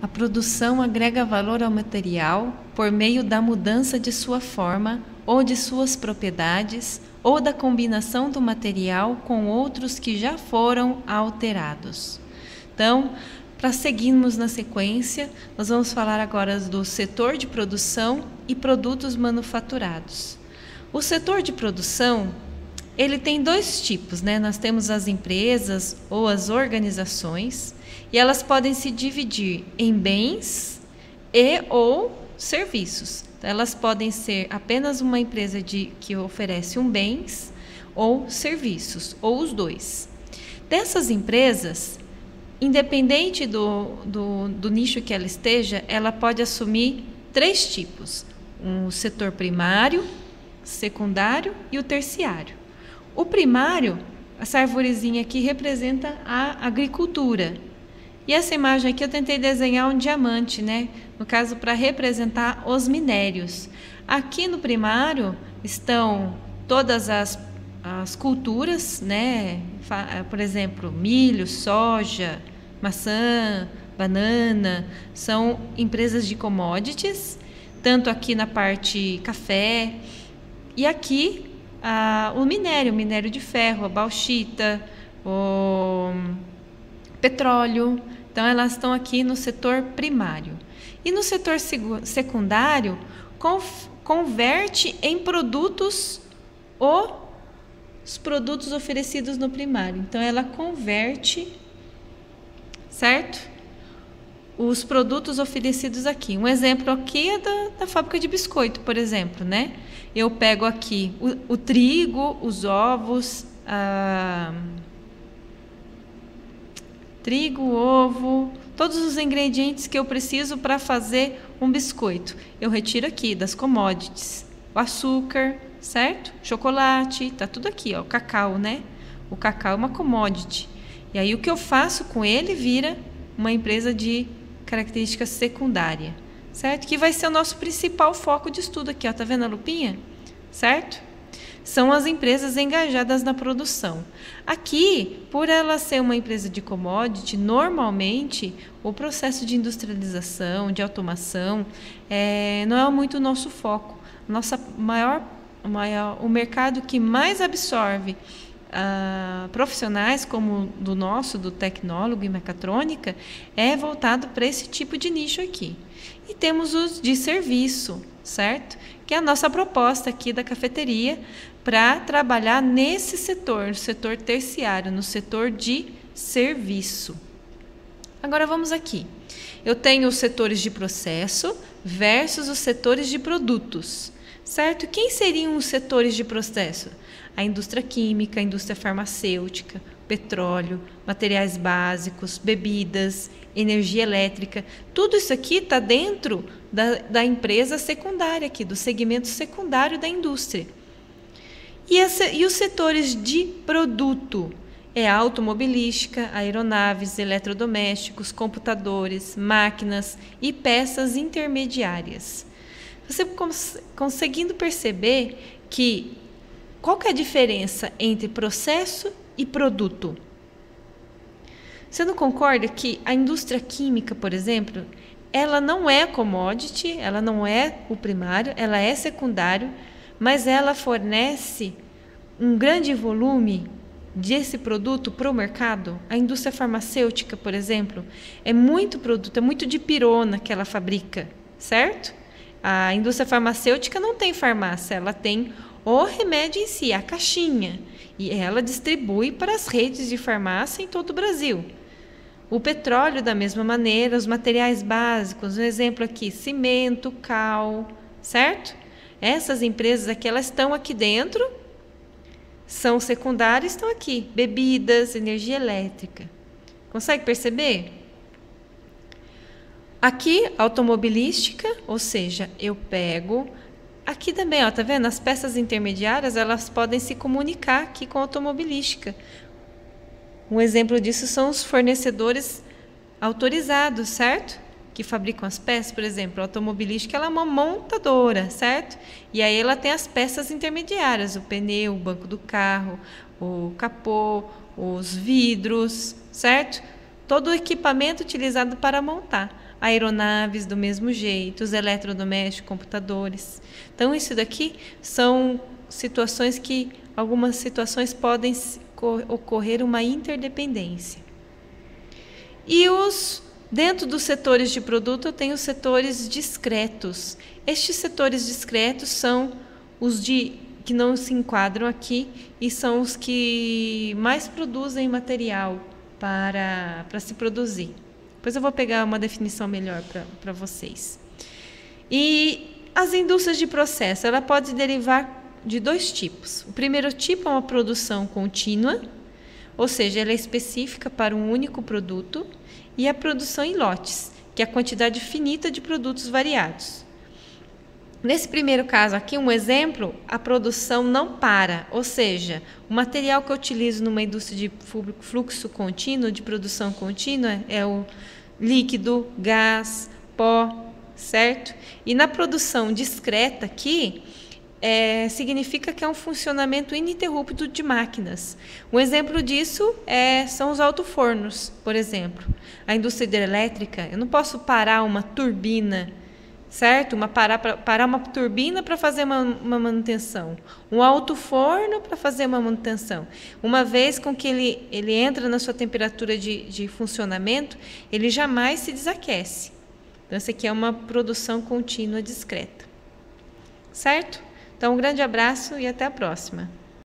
A produção agrega valor ao material por meio da mudança de sua forma ou de suas propriedades ou da combinação do material com outros que já foram alterados. Então, para seguirmos na sequência, nós vamos falar agora do setor de produção e produtos manufaturados. O setor de produção, ele tem dois tipos, né? Nós temos as empresas ou as organizações, e elas podem se dividir em bens e ou serviços. Então, elas podem ser apenas uma empresa que oferece bens ou serviços, ou os dois. Dessas empresas, independente do nicho que ela esteja, ela pode assumir três tipos: o setor primário, secundário e o terciário. O primário, essa arvorezinha aqui representa a agricultura. E essa imagem aqui eu tentei desenhar um diamante, né? No caso, para representar os minérios. Aqui no primário estão todas as culturas, né? Por exemplo, milho, soja, maçã, banana, são empresas de commodities, tanto aqui na parte café, e aqui o minério de ferro, a bauxita, o petróleo. Então, elas estão aqui no setor primário. E no setor secundário, converte em produtos os produtos oferecidos no primário. Então, ela converte, certo? Os produtos oferecidos aqui. Um exemplo aqui é da fábrica de biscoito, por exemplo, né? Eu pego aqui o trigo, os ovos, trigo, ovo, todos os ingredientes que eu preciso para fazer um biscoito. Eu retiro aqui das commodities. O açúcar, certo? Chocolate, tá tudo aqui, ó. O cacau, né? O cacau é uma commodity. E aí o que eu faço com ele vira uma empresa de característica secundária, certo? Que vai ser o nosso principal foco de estudo aqui, ó. Tá vendo a lupinha? Certo? São as empresas engajadas na produção. Aqui, por ela ser uma empresa de commodity, normalmente o processo de industrialização, de automação, não é muito o nosso foco. O mercado que mais absorve profissionais como do tecnólogo e mecatrônica, é voltado para esse tipo de nicho aqui. E temos os de serviço, certo? Que é a nossa proposta aqui da cafeteria para trabalhar nesse setor, no setor terciário, no setor de serviço. Agora vamos aqui. Eu tenho os setores de processo versus os setores de produtos, certo? Quem seriam os setores de processo? A indústria química, a indústria farmacêutica, petróleo, materiais básicos, bebidas, energia elétrica. Tudo isso aqui está dentro da empresa secundária aqui, do segmento secundário da indústria. E os setores de produto? É a automobilística, aeronaves, eletrodomésticos, computadores, máquinas e peças intermediárias. Você conseguindo perceber qual que é a diferença entre processo e produto? Você não concorda que a indústria química, por exemplo, ela não é commodity, ela não é o primário, ela é secundário, mas ela fornece um grande volume desse produto para o mercado? A indústria farmacêutica, por exemplo, é muito produto, é muito dipirona que ela fabrica, certo? A indústria farmacêutica não tem farmácia, ela tem o remédio em si, a caixinha, e ela distribui para as redes de farmácia em todo o Brasil. O petróleo, da mesma maneira, os materiais básicos, um exemplo aqui, cimento, cal, certo? Essas empresas aqui, elas estão aqui dentro, são secundárias, estão aqui, bebidas, energia elétrica. Consegue perceber? Aqui, automobilística, ou seja, eu pego... Aqui também, ó, tá vendo? As peças intermediárias, elas podem se comunicar aqui com a automobilística. Um exemplo disso são os fornecedores autorizados, certo? Que fabricam as peças, por exemplo, a automobilística, ela é uma montadora, certo? E aí ela tem as peças intermediárias, o pneu, o banco do carro, o capô, os vidros, certo? todo o equipamento utilizado para montar. Aeronaves do mesmo jeito, os eletrodomésticos, computadores. Então, isso daqui são situações que, algumas situações podem ocorrer uma interdependência. E dentro dos setores de produto, eu tenho os setores discretos. Estes setores discretos são os que não se enquadram aqui e são os que mais produzem material para se produzir. Depois eu vou pegar uma definição melhor para vocês. E as indústrias de processo, ela pode derivar de dois tipos. O primeiro tipo é uma produção contínua, ou seja, ela é específica para um único produto, e a produção em lotes, que é a quantidade finita de produtos variados. Nesse primeiro caso aqui, um exemplo, a produção não para, ou seja, o material que eu utilizo numa indústria de fluxo contínuo, de produção contínua, é o líquido, gás, pó, certo? E na produção discreta aqui, significa que é um funcionamento ininterrupto de máquinas. Um exemplo disso são os alto-fornos, por exemplo. A indústria hidrelétrica, eu não posso parar uma turbina, certo? Parar uma turbina para fazer uma manutenção. Um alto-forno para fazer uma manutenção. Uma vez com que ele entra na sua temperatura de funcionamento, ele jamais se desaquece. Então, essa aqui é uma produção contínua discreta. Certo? Então, um grande abraço e até a próxima.